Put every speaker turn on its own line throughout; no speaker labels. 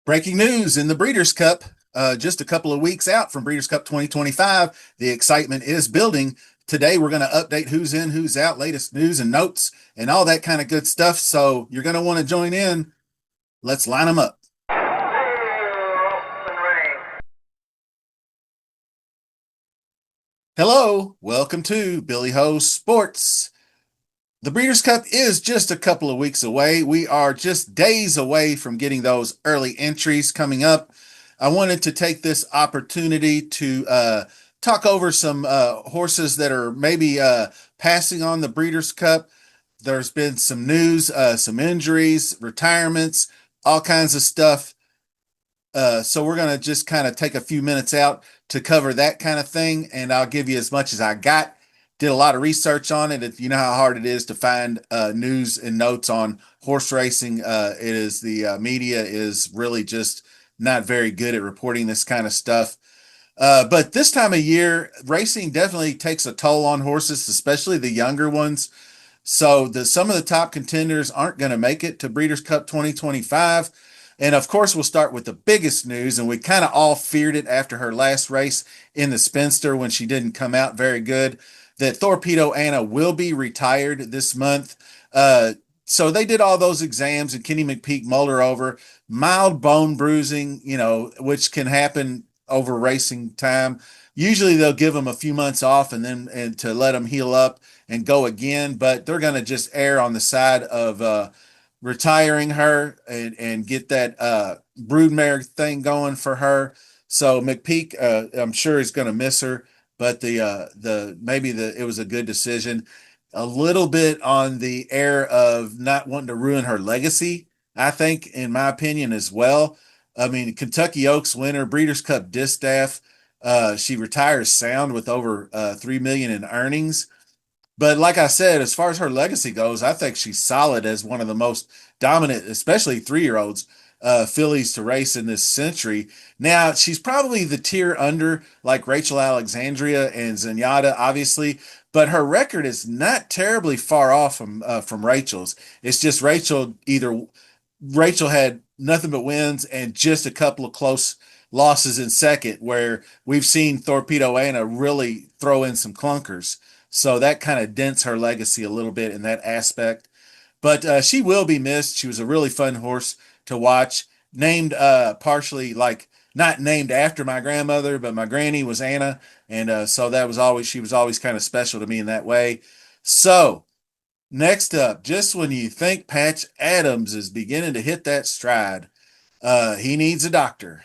Breaking news in the Breeders' Cup. Just a couple of weeks out from Breeders' Cup 2025. The excitement is building. Today, we're going to update who's in, who's out, latest news and notes, and all that kind of good stuff. So, you're going to want to join in. Let's line them up. Hello, welcome to Billy Ho Sports. The Breeders' Cup is just a couple of weeks away. We are just days away from getting those early entries coming up. I wanted to take this opportunity to talk over some horses that are maybe passing on the Breeders' Cup. There's been some news, some injuries, retirements, all kinds of stuff. So we're going to just kind of take a few minutes out to cover that kind of thing, and I'll give you as much as I got. Did a lot of research on it. You know how hard it is to find news and notes on horse racing. It is the media is really just not very good at reporting this kind of stuff. But this time of year, racing definitely takes a toll on horses, especially the younger ones. So some of the top contenders aren't going to make it to Breeders' Cup 2025. And of course, we'll start with the biggest news. And we kind of all feared it after her last race in the Spinster when she didn't come out very good, that Thorpedo Anna will be retired this month. So they did all those exams, and Kenny McPeek mulled her over. Mild bone bruising, which can happen over racing time. Usually they'll give them a few months off and to let them heal up and go again, but they're going to just err on the side of retiring her and get that broodmare thing going for her. So McPeek, I'm sure is going to miss her, but it was a good decision. A little bit on the air of not wanting to ruin her legacy, I think, in my opinion, as well. I mean, Kentucky Oaks winner, Breeders' Cup distaff. She retires sound with over 3 million in earnings. But like I said, as far as her legacy goes, I think she's solid as one of the most dominant, especially 3-year-olds, fillies to race in this century. Now, she's probably the tier under like Rachel Alexandria and Zenyatta, obviously, but her record is not terribly far off from Rachel's. It's just Rachel had nothing but wins and just a couple of close losses in second, where we've seen Thorpedo Anna really throw in some clunkers. So that kind of dents her legacy a little bit in that aspect. But she will be missed. She was a really fun horse to watch. Named partially like not named after my grandmother, but my granny was Anna, and so she was always kind of special to me in that way. So next up, just when you think Patch Adams is beginning to hit that stride, he needs a doctor.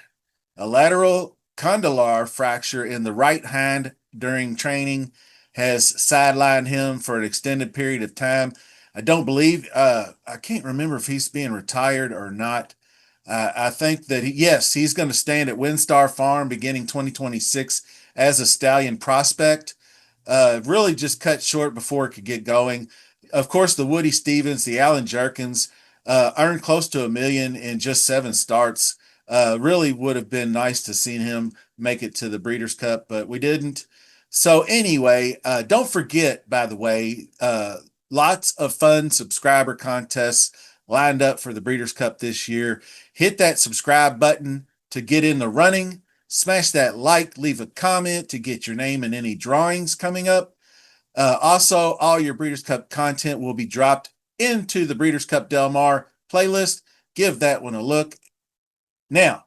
A lateral condylar fracture in the right hand during training has sidelined him for an extended period of time. I don't believe, I can't remember if he's being retired or not. I think that, yes, he's going to stand at Windstar Farm beginning 2026 as a stallion prospect. Really just cut short before it could get going. Of course, the Woody Stevens, the Alan Jerkins, earned close to 1 million in just 7 starts. Really would have been nice to see him make it to the Breeders' Cup, but we didn't. So anyway, don't forget, by the way, lots of fun subscriber contests lined up for the Breeders' Cup this year. Hit that subscribe button to get in the running. Smash that like, leave a comment to get your name in any drawings coming up. Also, all your Breeders' Cup content will be dropped into the Breeders' Cup Del Mar playlist. Give that one a look. Now,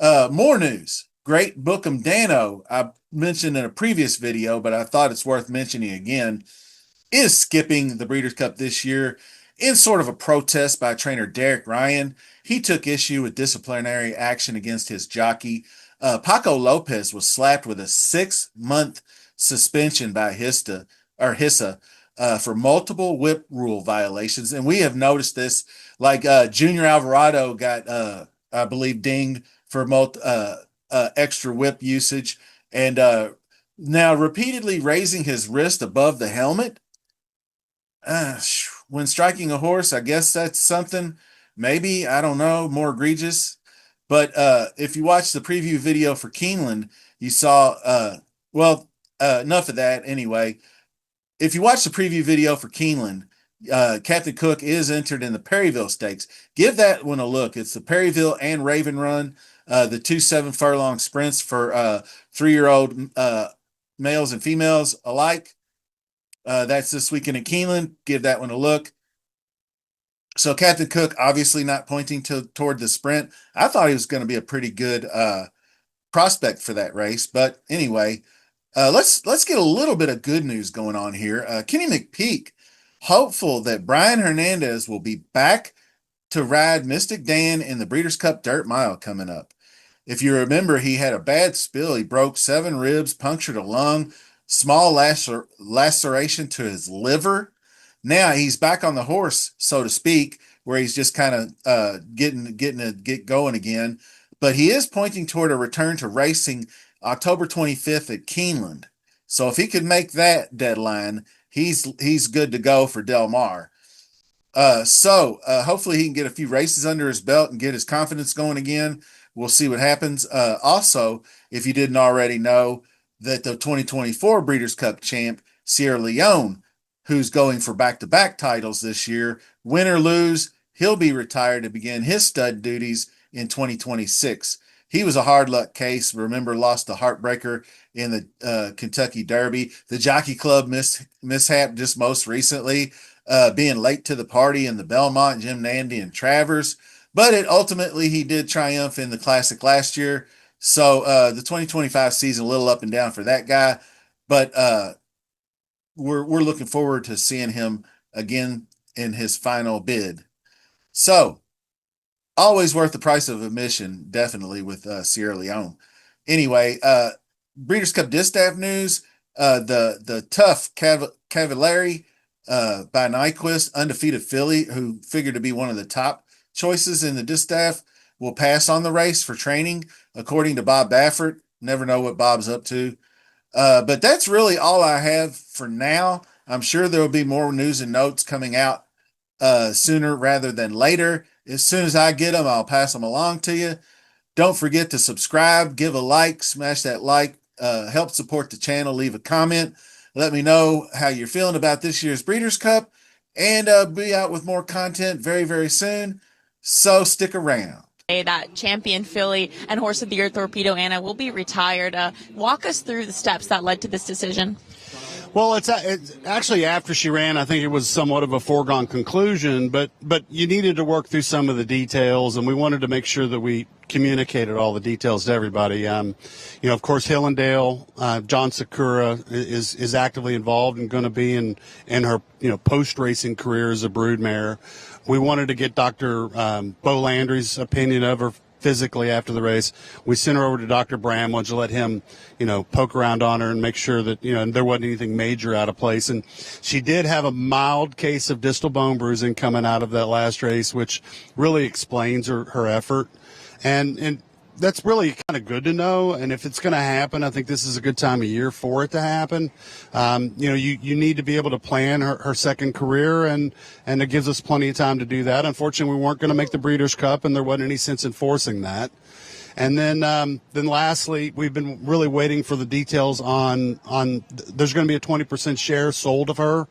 more news. Great Bookham Dano, I mentioned in a previous video, but I thought it's worth mentioning again, is skipping the Breeders' Cup this year in sort of a protest by trainer Derek Ryan. He took issue with disciplinary action against his jockey. Paco Lopez was slapped with a 6-month suspension by HISA for multiple whip rule violations. And we have noticed this, like Junior Alvarado got, I believe, dinged for extra whip usage. And now repeatedly raising his wrist above the helmet when striking a horse, I guess that's something maybe, I don't know, more egregious. But if you watch the preview video for Keeneland, you saw, enough of that anyway. If you watch the preview video for Keeneland, Captain Cook is entered in the Perryville Stakes. Give that one a look. It's the Perryville and Raven Run, the 2 7 furlong sprints for 3-year-old males and females alike. That's this weekend in Keeneland. Give that one a look. So Captain Cook obviously not pointing toward the sprint. I thought he was going to be a pretty good prospect for that race, but anyway, let's get a little bit of good news going on here. Kenny McPeek, hopeful that Brian Hernandez will be back to ride Mystic Dan in the Breeders' Cup Dirt Mile coming up. If you remember, he had a bad spill. He broke 7 ribs, punctured a lung, small laceration to his liver. Now he's back on the horse, so to speak, where he's just kind of get going again. But he is pointing toward a return to racing October 25th at Keeneland. So if he could make that deadline, he's good to go for Del Mar. So hopefully he can get a few races under his belt and get his confidence going again. We'll see what happens. Also, if you didn't already know, that the 2024 Breeders' Cup champ, Sierra Leone, who's going for back-to-back titles this year, win or lose, he'll be retired to begin his stud duties in 2026. He was a hard luck case. Remember, lost the heartbreaker in the Kentucky Derby. The Jockey Club mishap just most recently, being late to the party in the Belmont, Jim Nandy and Travers. But ultimately he did triumph in the Classic last year. So the 2025 season a little up and down for that guy, but we're looking forward to seeing him again in his final bid. So always worth the price of admission, definitely with Sierra Leone. Anyway, Breeders' Cup Distaff news: the tough Cavallari by Nyquist, undefeated filly, who figured to be one of the top choices in the distaff, will pass on the race for training, according to Bob Baffert. Never know what Bob's up to. But that's really all I have for now. I'm sure there will be more news and notes coming out sooner rather than later. As soon as I get them, I'll pass them along to you. Don't forget to subscribe, give a like, smash that like, help support the channel, leave a comment. Let me know how you're feeling about this year's Breeders' Cup, and be out with more content very, very soon. So stick around.
That champion filly and horse of the year, Thorpedo Anna, will be retired. Walk us through the steps that led to this decision.
Well, it's actually after she ran, I think it was somewhat of a foregone conclusion, but you needed to work through some of the details, and we wanted to make sure that we communicated all the details to everybody. Of course, Hillendale, John Sakura is actively involved and going to be in her post-racing career as a broodmare. We wanted to get Dr. Bo Landry's opinion of her physically after the race. We sent her over to Dr. Bramlage to let him, poke around on her and make sure that, there wasn't anything major out of place. And she did have a mild case of distal bone bruising coming out of that last race, which really explains her effort. And that's really kind of good to know. And if it's going to happen, I think this is a good time of year for it to happen. You need to be able to plan her second career, and it gives us plenty of time to do that. Unfortunately, we weren't going to make the Breeders' Cup, and there wasn't any sense in forcing that. And then lastly, we've been really waiting for the details on there's going to be a 20% share sold of her.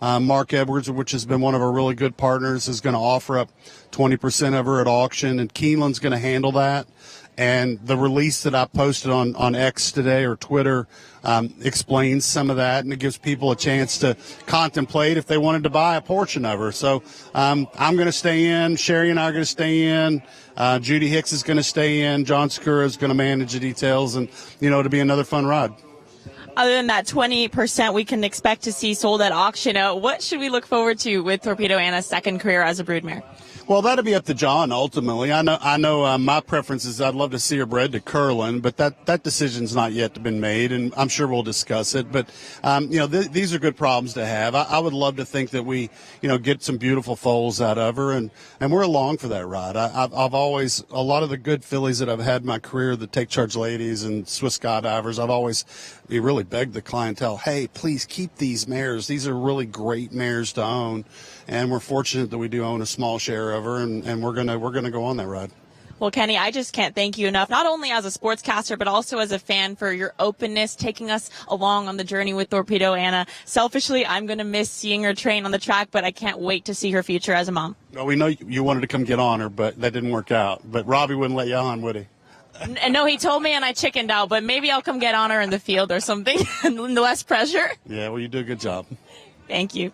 Mark Edwards, which has been one of our really good partners, is going to offer up 20% of her at auction, and Keeneland's going to handle that. And the release that I posted on X today, or Twitter, explains some of that, and it gives people a chance to contemplate if they wanted to buy a portion of her. So I'm going to stay in. Sherry and I are going to stay in. Judy Hicks is going to stay in. John Sakura is going to manage the details, and, it'll be another fun ride.
Other than that 20% we can expect to see sold at auction, what should we look forward to with Thorpedo Anna's second career as a broodmare?
Well, that'll be up to John ultimately. I know. My preference is I'd love to see her bred to Curlin, but that decision's not yet been made, and I'm sure we'll discuss it. But these are good problems to have. I would love to think that we get some beautiful foals out of her, and we're along for that ride. I've always, a lot of the good fillies that I've had in my career, the Take Charge Ladies and Swiss Skydivers, I've always really begged the clientele, hey, please keep these mares. These are really great mares to own. And we're fortunate that we do own a small share of her, and we're gonna go on that ride.
Well, Kenny, I just can't thank you enough, not only as a sportscaster, but also as a fan for your openness, taking us along on the journey with Thorpedo Anna. Selfishly, I'm going to miss seeing her train on the track, but I can't wait to see her future as a mom.
Well, we know you wanted to come get on her, but that didn't work out. But Robbie wouldn't let you on, would he?
No, he told me and I chickened out, but maybe I'll come get on her in the field or something. Less pressure.
Yeah, well, you do a good job.
Thank you.